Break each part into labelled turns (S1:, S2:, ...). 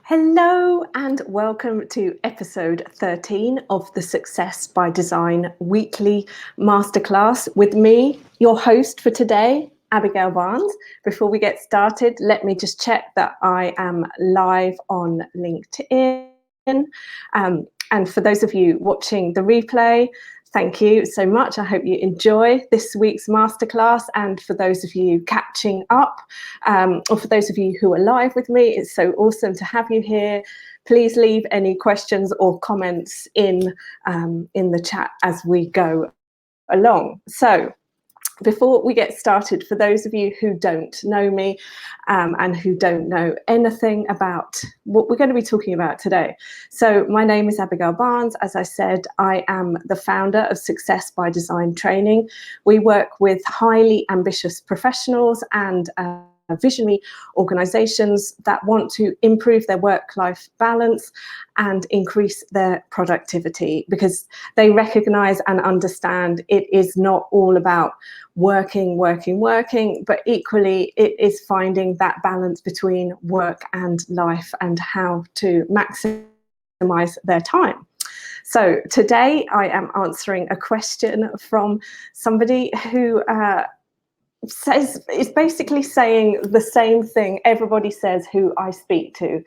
S1: Hello and welcome to episode 13 of the Success by Design Weekly Masterclass with me, your host for today, Abigail Barnes. Before we get started, let me just check that I am live on LinkedIn. And for those of you watching the replay, thank you so much. I hope you enjoy this week's masterclass. And for those of you catching up, or for those of you who are live with me, it's so awesome to have you here. Please leave any questions or comments in the chat as we go along. So before we get started, for those of you who don't know me and who don't know anything about what we're going to be talking about today. So my name is Abigail Barnes. As I said, I am the founder of Success by Design Training. We work with highly ambitious professionals and visionary organizations that want to improve their work-life balance and increase their productivity, because they recognize and understand it is not all about working, but equally it is finding that balance between work and life and how to maximize their time. So today I am answering a question from somebody who is basically saying the same thing everybody says who I speak to.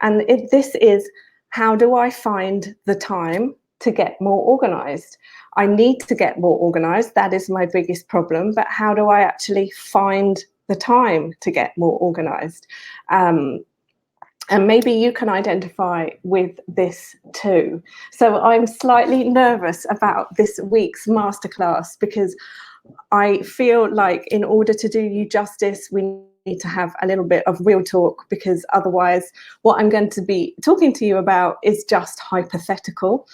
S1: And this is, how do I find the time to get more organized? I need to get more organized. That is my biggest problem. But how do I actually find the time to get more organized? And maybe you can identify with this too. So I'm slightly nervous about this week's masterclass because I feel like in order to do you justice, we need to have a little bit of real talk, because otherwise what I'm going to be talking to you about is just hypothetical.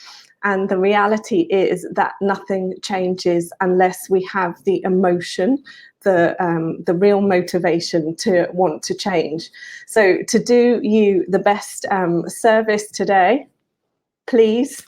S1: And the reality is that nothing changes unless we have the emotion, the real motivation to want to change. So to do you the best service today, please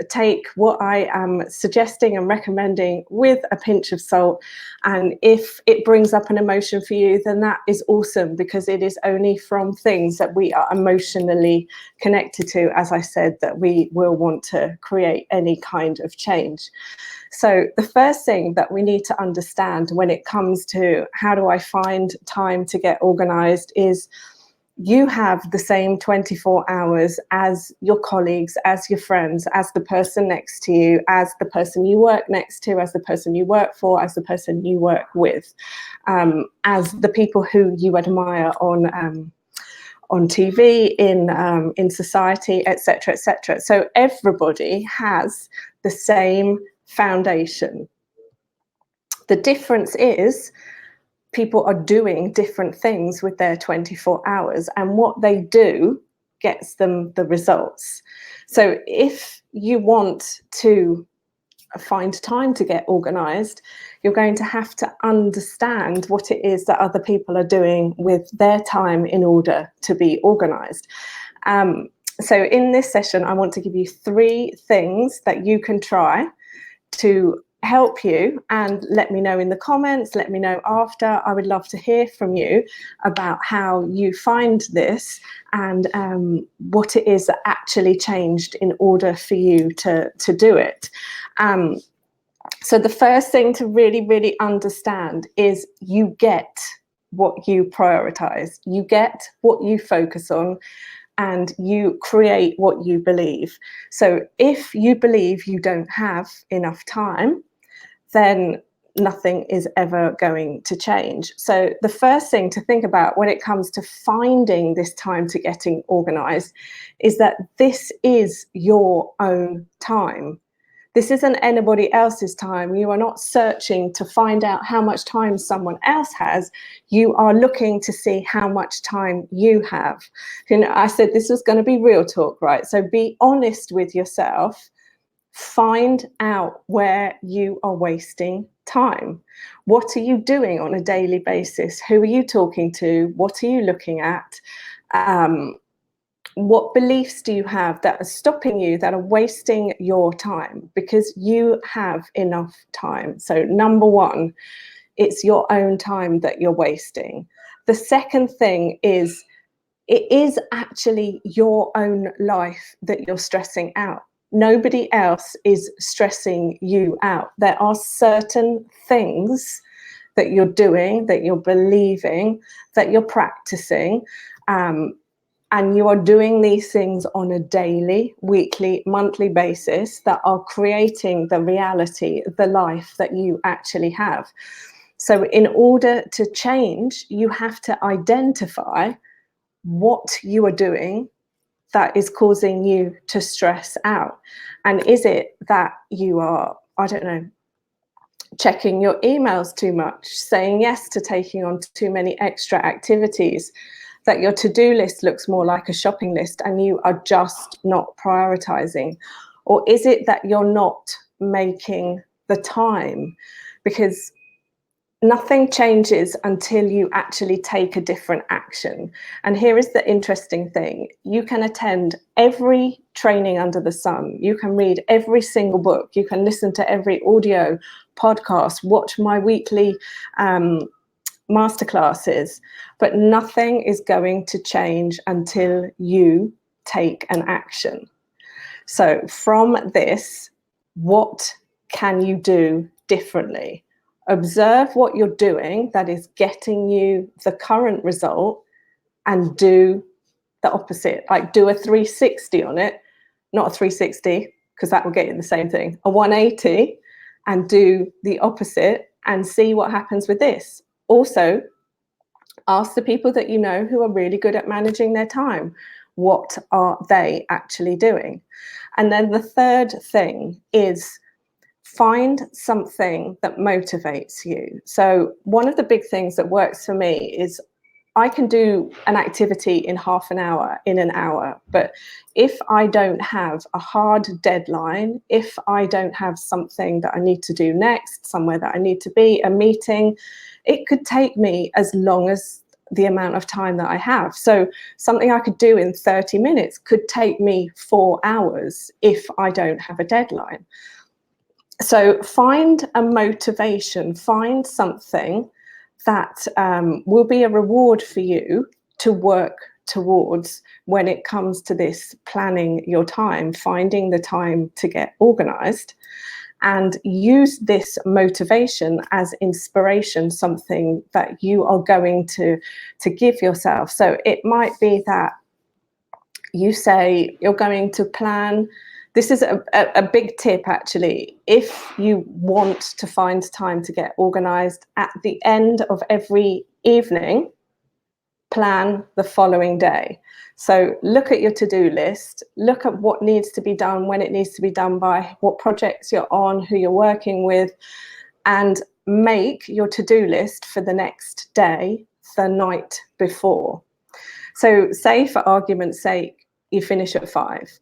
S1: take what I am suggesting and recommending with a pinch of salt. And if it brings up an emotion for you, then that is awesome, because it is only from things that we are emotionally connected to, as I said, that we will want to create any kind of change. So the first thing that we need to understand when it comes to how do I find time to get organized is, you have the same 24 hours as your colleagues, as your friends, as the person next to you, as the person you work next to, as the person you work for, as the person you work with, as the people who you admire on TV, in society, etc., etc. So everybody has the same foundation. The difference is, people are doing different things with their 24 hours, and what they do gets them the results. So if you want to find time to get organized, you're going to have to understand what it is that other people are doing with their time in order to be organized. So in this session, I want to give you 3 things that you can try to help you, and let me know in the comments, let me know after. I would love to hear from you about how you find this and what it is that actually changed in order for you to do it. So the first thing to really understand is, you get what you prioritize, you get what you focus on, and you create what you believe. So if you believe you don't have enough time, then nothing is ever going to change. So the first thing to think about when it comes to finding this time to getting organized is that this is your own time. This isn't anybody else's time. You are not searching to find out how much time someone else has. You are looking to see how much time you have. You know, I said this was going to be real talk, right? So be honest with yourself. Find out where you are wasting time. What are you doing on a daily basis? Who are you talking to? What are you looking at? What beliefs do you have that are stopping you, that are wasting your time? Because you have enough time. So number 1, it's your own time that you're wasting. The second thing is, it is actually your own life that you're stressing out. Nobody else is stressing you out. There are certain things that you're doing, that you're believing, that you're practicing, and you are doing these things on a daily, weekly, monthly basis that are creating the reality, the life that you actually have. So in order to change, you have to identify what you are doing that is causing you to stress out. And is it that you are, I don't know, checking your emails too much, saying yes to taking on too many extra activities, that your to-do list looks more like a shopping list and you are just not prioritizing? Or is it that you're not making the time? Because nothing changes until you actually take a different action. And here is the interesting thing. You can attend every training under the sun. You can read every single book. You can listen to every audio podcast, watch my weekly masterclasses, but nothing is going to change until you take an action. So from this, what can you do differently? Observe what you're doing that is getting you the current result and do the opposite. Like do a 360 on it, not a 360, because that will get you the same thing, a 180, and do the opposite and see what happens with this. Also, ask the people that you know who are really good at managing their time. What are they actually doing? And then the third thing is find something that motivates you. So one of the big things that works for me is I can do an activity in half an hour, in an hour, but if I don't have a hard deadline, if I don't have something that I need to do next, somewhere that I need to be, a meeting, it could take me as long as the amount of time that I have. So something I could do in 30 minutes could take me 4 hours if I don't have a deadline. So find a motivation, find something that will be a reward for you to work towards when it comes to this planning your time, finding the time to get organized, and use this motivation as inspiration, something that you are going to give yourself. So it might be that you say you're going to plan. This is a big tip, actually. If you want to find time to get organized, at the end of every evening, plan the following day. So look at your to-do list, look at what needs to be done, when it needs to be done by, what projects you're on, who you're working with, and make your to-do list for the next day the night before. So say, for argument's sake, you finish at 5.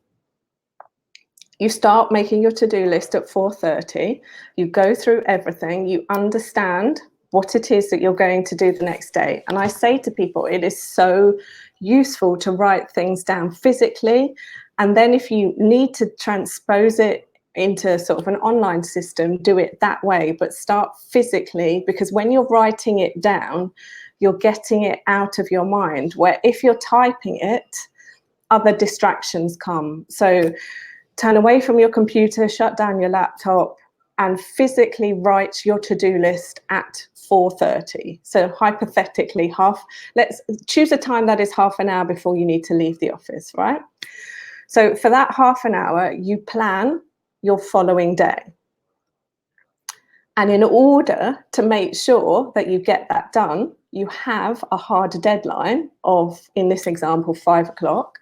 S1: You start making your to-do list at 4:30. You go through everything. You understand what it is that you're going to do the next day. And I say to people, it is so useful to write things down physically. And then if you need to transpose it into sort of an online system, do it that way, but start physically, because when you're writing it down, you're getting it out of your mind, where if you're typing it, other distractions come. So turn away from your computer, shut down your laptop, and physically write your to-do list at 4:30. So hypothetically, let's choose a time that is half an hour before you need to leave the office, right? So for that half an hour, you plan your following day. And in order to make sure that you get that done, you have a hard deadline of, in this example, 5 o'clock.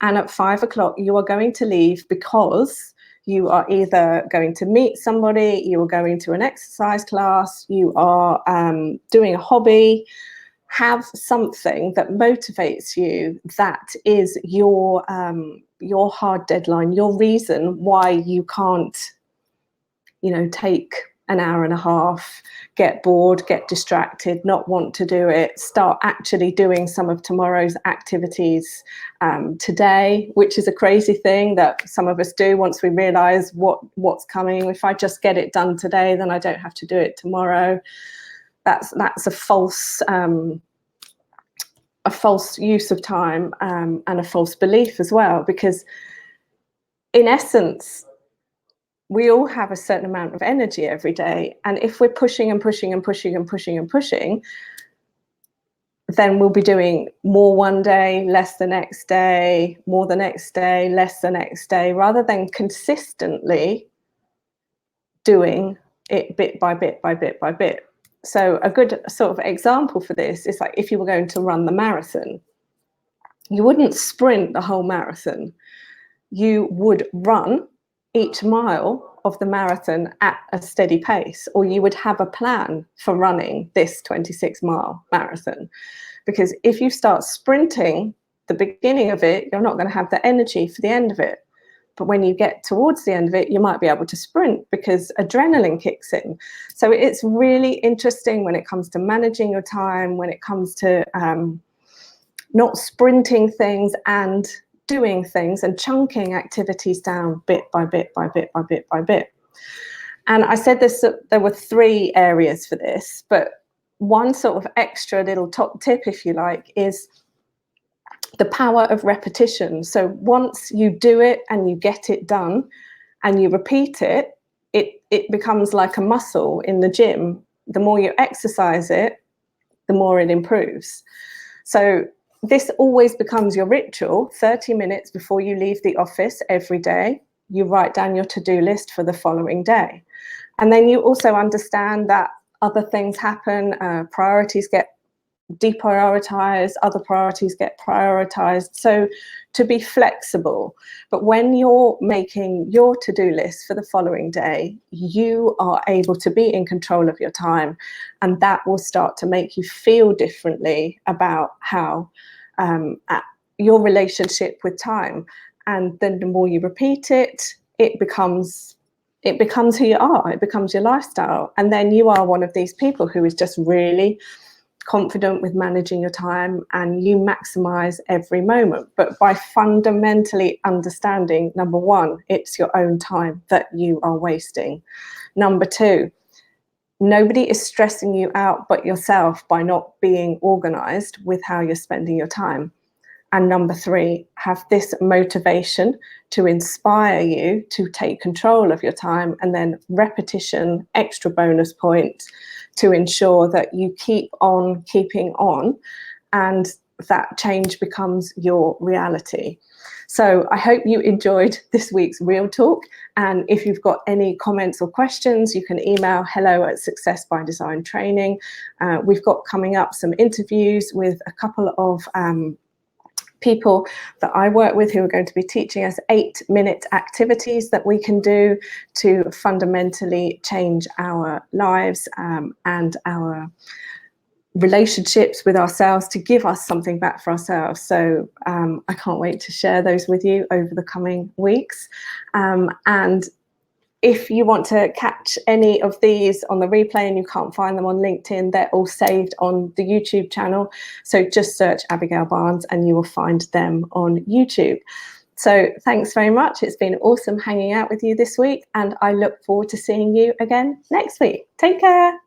S1: And at 5 o'clock, you are going to leave because you are either going to meet somebody, you are going to an exercise class, you are doing a hobby. Have something that motivates you, that is your hard deadline, your reason why you can't, take an hour and a half, get bored, get distracted, not want to do it, start actually doing some of tomorrow's activities today, which is a crazy thing that some of us do once we realize what's coming. If I just get it done today, then I don't have to do it tomorrow. That's a false a false use of time and a false belief as well, because in essence, we all have a certain amount of energy every day. And if we're pushing and pushing and pushing and pushing and pushing, then we'll be doing more one day, less the next day, more the next day, less the next day, rather than consistently doing it bit by bit by bit by bit. So a good sort of example for this is like if you were going to run the marathon, you wouldn't sprint the whole marathon. You would run each mile of the marathon at a steady pace, or you would have a plan for running this 26-mile marathon. Because if you start sprinting the beginning of it, you're not going to have the energy for the end of it. But when you get towards the end of it, you might be able to sprint because adrenaline kicks in. So it's really interesting when it comes to managing your time, when it comes to not sprinting things and doing things and chunking activities down bit by bit by bit by bit by bit. And I said this, there were 3 areas for this, but one sort of extra little top tip, if you like, is the power of repetition. So once you do it and you get it done and you repeat it, it becomes like a muscle in the gym. The more you exercise it, the more it improves. So this always becomes your ritual. 30 minutes before you leave the office every day, you write down your to-do list for the following day. And then you also understand that other things happen, priorities get deprioritized, other priorities get prioritized. So to be flexible. But when you're making your to-do list for the following day, you are able to be in control of your time, and that will start to make you feel differently about how your relationship with time. And then the more you repeat it, it becomes who you are. It becomes your lifestyle. And then you are one of these people who is just really confident with managing your time, and you maximize every moment. But by fundamentally understanding, number 1, it's your own time that you are wasting. Number 2, nobody is stressing you out but yourself by not being organized with how you're spending your time. And number 3, have this motivation to inspire you to take control of your time, and then repetition, extra bonus points to ensure that you keep on keeping on and that change becomes your reality. So I hope you enjoyed this week's Real Talk. And if you've got any comments or questions, you can email hello@Success by Design Training. We've got coming up some interviews with a couple of people that I work with who are going to be teaching us 8-minute activities that we can do to fundamentally change our lives and our relationships with ourselves, to give us something back for ourselves. So I can't wait to share those with you over the coming weeks. And if you want to catch any of these on the replay and you can't find them on LinkedIn, they're all saved on the YouTube channel. So just search Abigail Barnes and you will find them on YouTube. So thanks very much. It's been awesome hanging out with you this week, and I look forward to seeing you again next week. Take care.